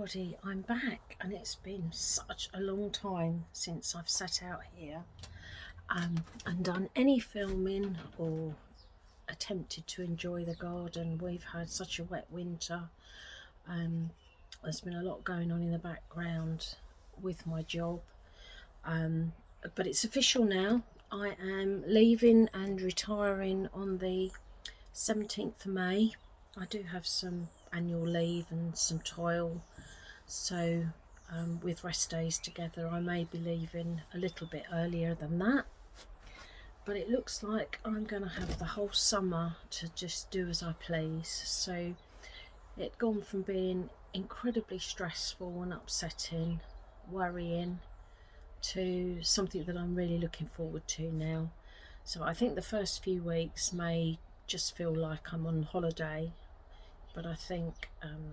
everybody, I'm back, and it's been such a long time since I've sat out here and done any filming or attempted to enjoy the garden. We've had such a wet winter. There's been a lot going on in the background with my job, but it's official now. I am leaving and retiring on the 17th of May. I do have some annual leave and some toil, so with rest days together I may be leaving a little bit earlier than that, but it looks like I'm going to have the whole summer to just do as I please. So it's gone from being incredibly stressful and upsetting, worrying, to something that I'm really looking forward to now. So I think the first few weeks may just feel like I'm on holiday, but I think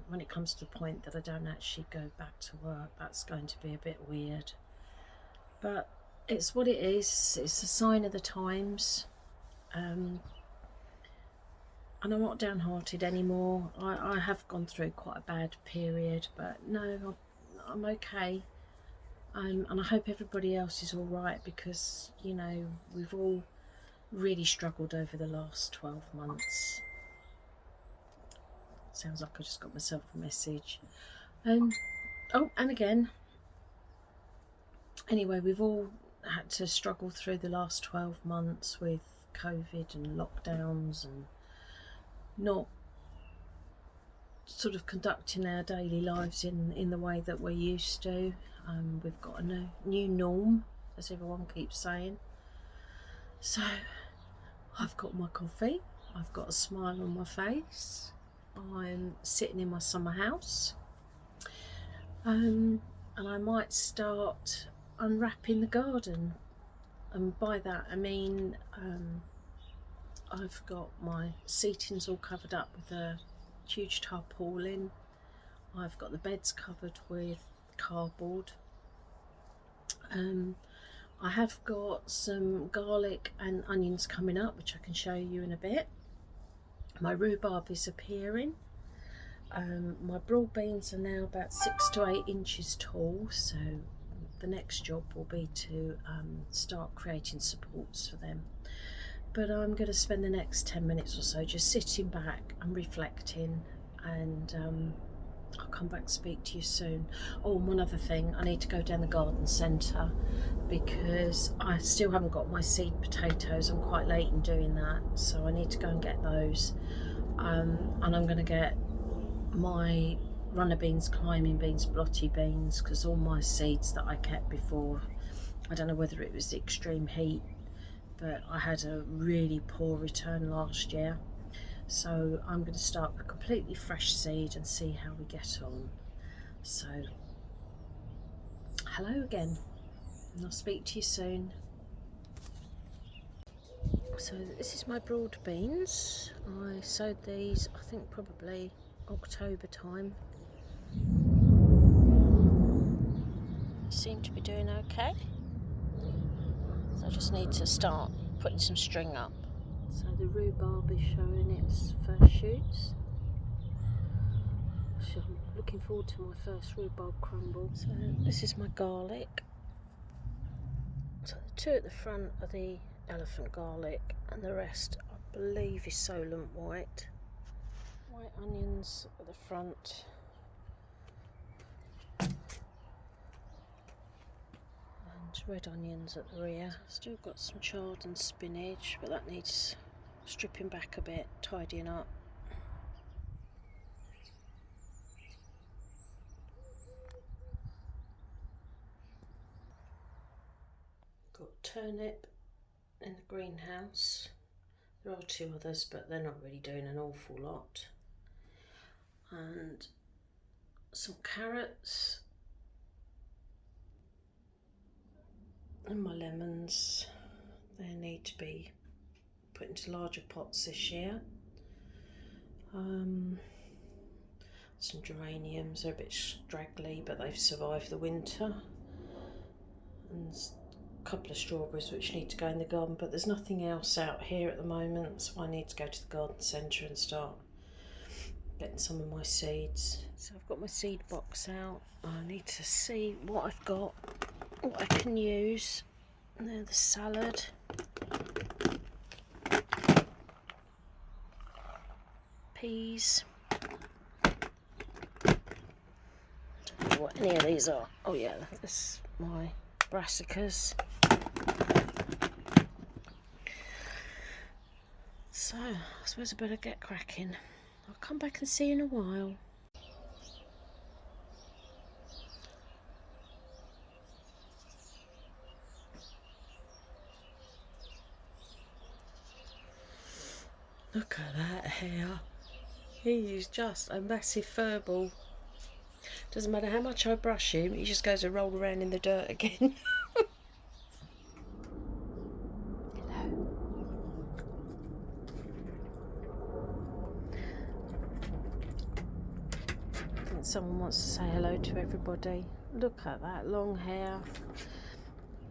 when it comes to the point that I don't actually go back to work, that's going to be a bit weird. But it's what it is. It's a sign of the times. And I'm not downhearted anymore. I have gone through quite a bad period, but no, I'm okay. And I hope everybody else is all right, because, you know, we've all really struggled over the last 12 months. Sounds like I just got myself a message. Oh, and again. Anyway, we've all had to struggle through the last 12 months with COVID and lockdowns and not sort of conducting our daily lives in the way that we're used to. We've got a new norm, as everyone keeps saying. So I've got my coffee, I've got a smile on my face, I'm sitting in my summer house, and I might start unwrapping the garden. And by that I mean I've got my seatings all covered up with a huge tarpaulin. I've got the beds covered with cardboard. I have got some garlic and onions coming up, which I can show you in a bit. My rhubarb is appearing. My broad beans are now about 6 to 8 inches tall, so the next job will be to start creating supports for them. But I'm going to spend the next 10 minutes or so just sitting back and reflecting, and I'll come back and speak to you soon. Oh, and one other thing, I need to go down the garden centre because I still haven't got my seed potatoes. I'm quite late in doing that, so I need to go and get those. And I'm going to get my runner beans, climbing beans, blotty beans, because all my seeds that I kept before, I don't know whether it was the extreme heat, but I had a really poor return last year. So I'm going to start a completely fresh seed and see how we get on. So hello again, and I'll speak to you soon. So this is my broad beans. I sowed these, I think, probably October time. Seem to be doing okay. So I just need to start putting some string up. So the rhubarb is showing its first shoots. So I'm looking forward to my first rhubarb crumble. So this is my garlic. So the two at the front are the elephant garlic, and the rest I believe is Solent white. White onions at the front. And red onions at the rear. Still got some chard and spinach, but that needs stripping back a bit, tidying up. Got turnip in the greenhouse. There are 2 others, but they're not really doing an awful lot. And some carrots. And my lemons. They need to be put into larger pots this year. Some geraniums, they're a bit straggly, but they've survived the winter. And a couple of strawberries which need to go in the garden, but there's nothing else out here at the moment, so I need to go to the garden centre and start getting some of my seeds. So I've got my seed box out. I need to see what I've got, what I can use. And there's the salad. Peas. Don't know what any of these are. Oh yeah, that's my brassicas. So I suppose I better get cracking. I'll come back and see you in a while. Look at that hair. He is just a massive furball. Doesn't matter how much I brush him, he just goes to roll around in the dirt again. Hello. I think someone wants to say hello to everybody. Look at that long hair.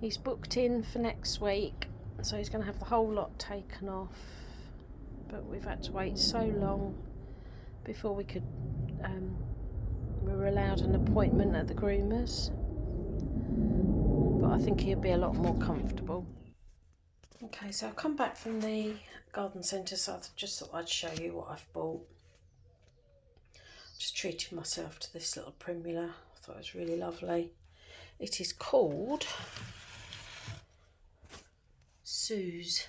He's booked in for next week, so he's going to have the whole lot taken off. But we've had to wait so long before we could. We were allowed an appointment at the groomers, but I think he'll be a lot more comfortable. Okay, so I've come back from the garden centre, so I just thought I'd show you what I've bought. Just treated myself to this little primula. I thought it was really lovely. It is called Suze,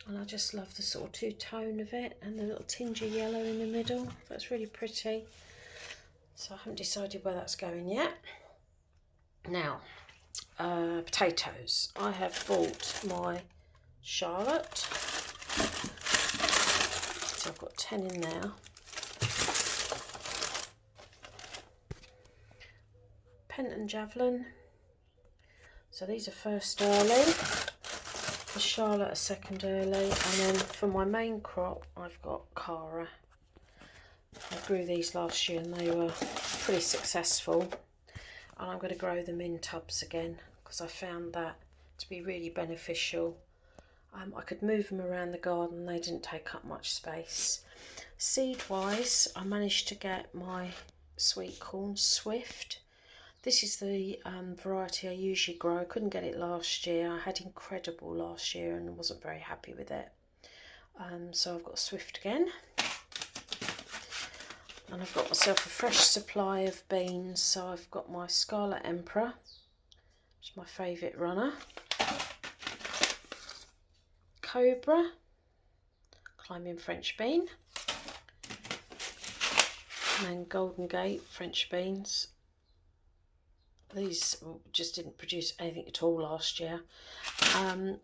and I just love the sort of two-tone of it and the little tinge of yellow in the middle. That's really pretty. So I haven't decided where that's going yet. Now, potatoes. I have bought my Charlotte. So I've got 10 in there. Penton Javelin. So these are first early. The Charlotte are second early. And then for my main crop, I've got Cara. I grew these last year and they were pretty successful. And I'm going to grow them in tubs again because I found that to be really beneficial. I could move them around the garden, they didn't take up much space. Seed wise, I managed to get my sweet corn Swift. This is the variety I usually grow. I couldn't get it last year. I had Incredible last year and wasn't very happy with it. So I've got Swift again. And I've got myself a fresh supply of beans. So I've got my Scarlet Emperor, which is my favourite runner. Cobra, Climbing French Bean. And then Golden Gate French beans. These just didn't produce anything at all last year. But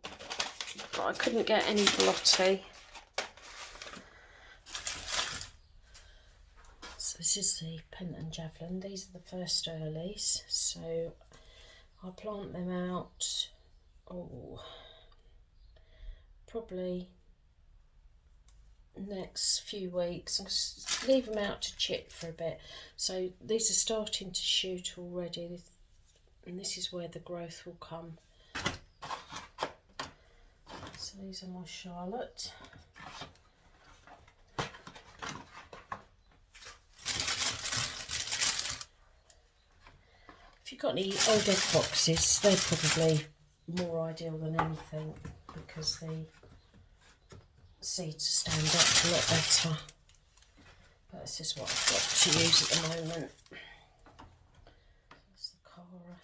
I couldn't get any Blotti. So this is the Penton Javelin. These are the first earlies. So I'll plant them out, probably next few weeks. I'll just leave them out to chip for a bit. So these are starting to shoot already, and this is where the growth will come. So these are my Charlotte. If you've got any old egg boxes, they're probably more ideal than anything because the seeds stand up a lot better. But this is what I've got to use at the moment. That's the Cara.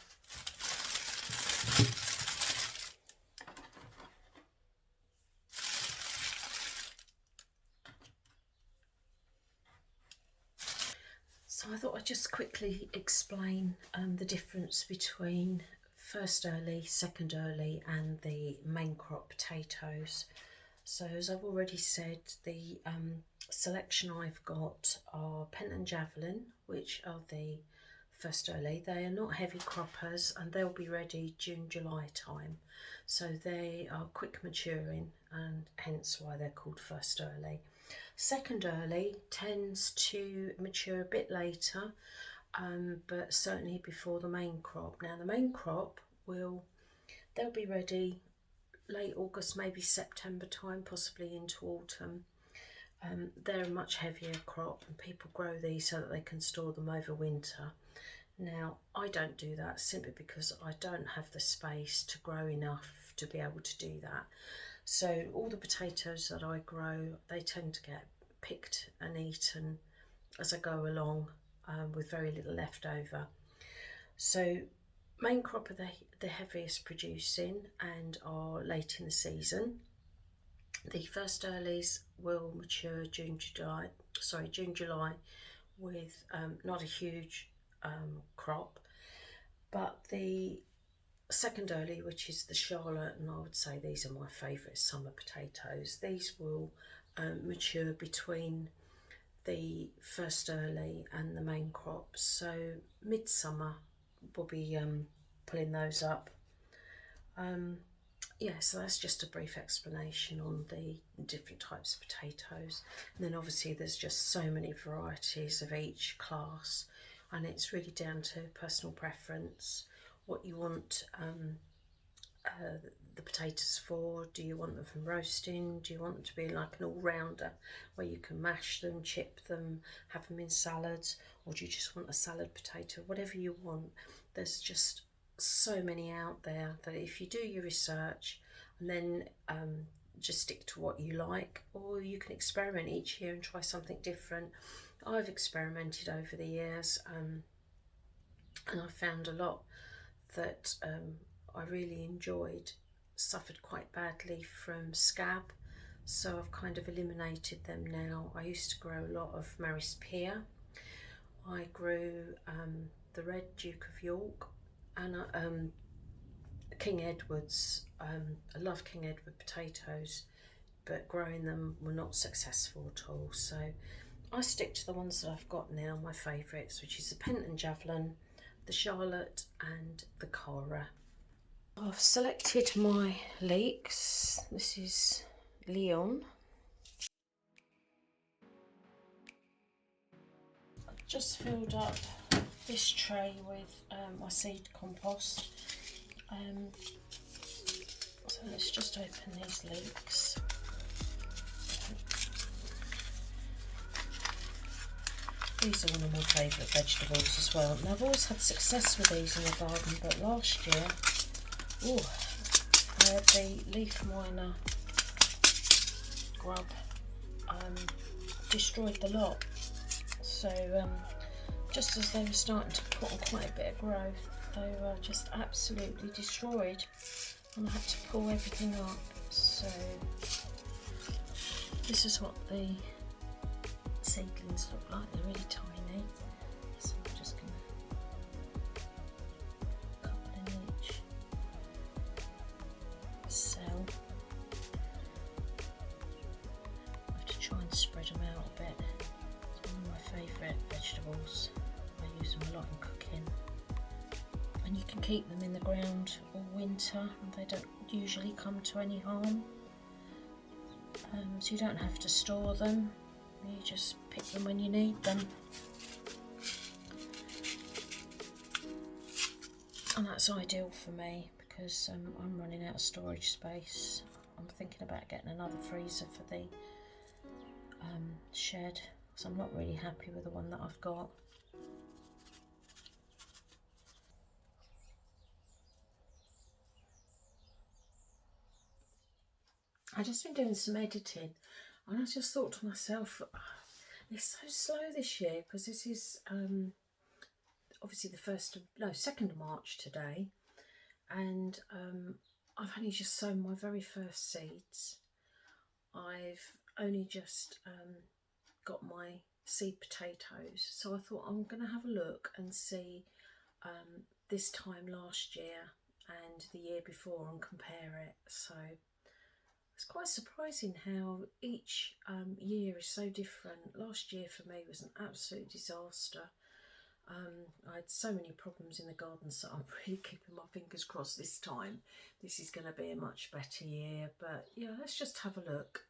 So I thought I'd just quickly explain the difference between first early, second early and the main crop potatoes. So as I've already said, the selection I've got are Penton Javelin, which are the first early. They are not heavy croppers and they'll be ready June, July time. So they are quick maturing and hence why they're called first early. Second early tends to mature a bit later, but certainly before the main crop. Now the main crop they'll be ready late August, maybe September time, possibly into autumn. They're a much heavier crop, and people grow these so that they can store them over winter. Now, I don't do that simply because I don't have the space to grow enough to be able to do that. So all the potatoes that I grow, they tend to get picked and eaten as I go along, with very little left over. So main crop are the heaviest producing and are late in the season. The first earlies will mature June, July, with not a huge crop. But the second early, which is the Charlotte, and I would say these are my favourite summer potatoes, these will mature between the first early and the main crop. So midsummer we'll be pulling those up. Yeah, so that's just a brief explanation on the different types of potatoes. And then obviously there's just so many varieties of each class, and it's really down to personal preference, what you want the potatoes for. Do you want them from roasting? Do you want them to be like an all-rounder where you can mash them, chip them, have them in salads? Or do you just want a salad potato? Whatever you want. There's just so many out there that if you do your research and then just stick to what you like, or you can experiment each year and try something different. I've experimented over the years, and I found a lot that I really enjoyed suffered quite badly from scab, so I've kind of eliminated them now. I used to grow a lot of Maris Pear. I grew the Red Duke of York and King Edwards. I love King Edward potatoes, but growing them were not successful at all. So I stick to the ones that I've got now, my favourites, which is the Penton Javelin, the Charlotte and the Cara. I've selected my leeks. This is Leon. I've just filled up this tray with my seed compost. So let's just open these leeks. These are one of my favourite vegetables as well, and I've always had success with these in the garden, but last year, I had the leaf miner grub destroyed the lot. So just as they were starting to put on quite a bit of growth, they were just absolutely destroyed, and I had to pull everything up. So this is what the seedlings look like. They're really tiny, so I'm just going to couple in each cell. I have to try and spread them out a bit. It's one of my favourite vegetables. I use them a lot in cooking, and you can keep them in the ground all winter and they don't usually come to any harm. So you don't have to store them. You just pick them when you need them. And that's ideal for me because I'm running out of storage space. I'm thinking about getting another freezer for the shed because I'm not really happy with the one that I've got. I've just been doing some editing, and I just thought to myself, it's so slow this year because this is obviously the 2nd of March today, and I've only just sown my very first seeds. I've only just got my seed potatoes, so I thought I'm going to have a look and see this time last year and the year before and compare it. So it's quite surprising how each year is so different. Last year for me was an absolute disaster. I had so many problems in the garden, so I'm really keeping my fingers crossed this time. This is going to be a much better year, but yeah, let's just have a look.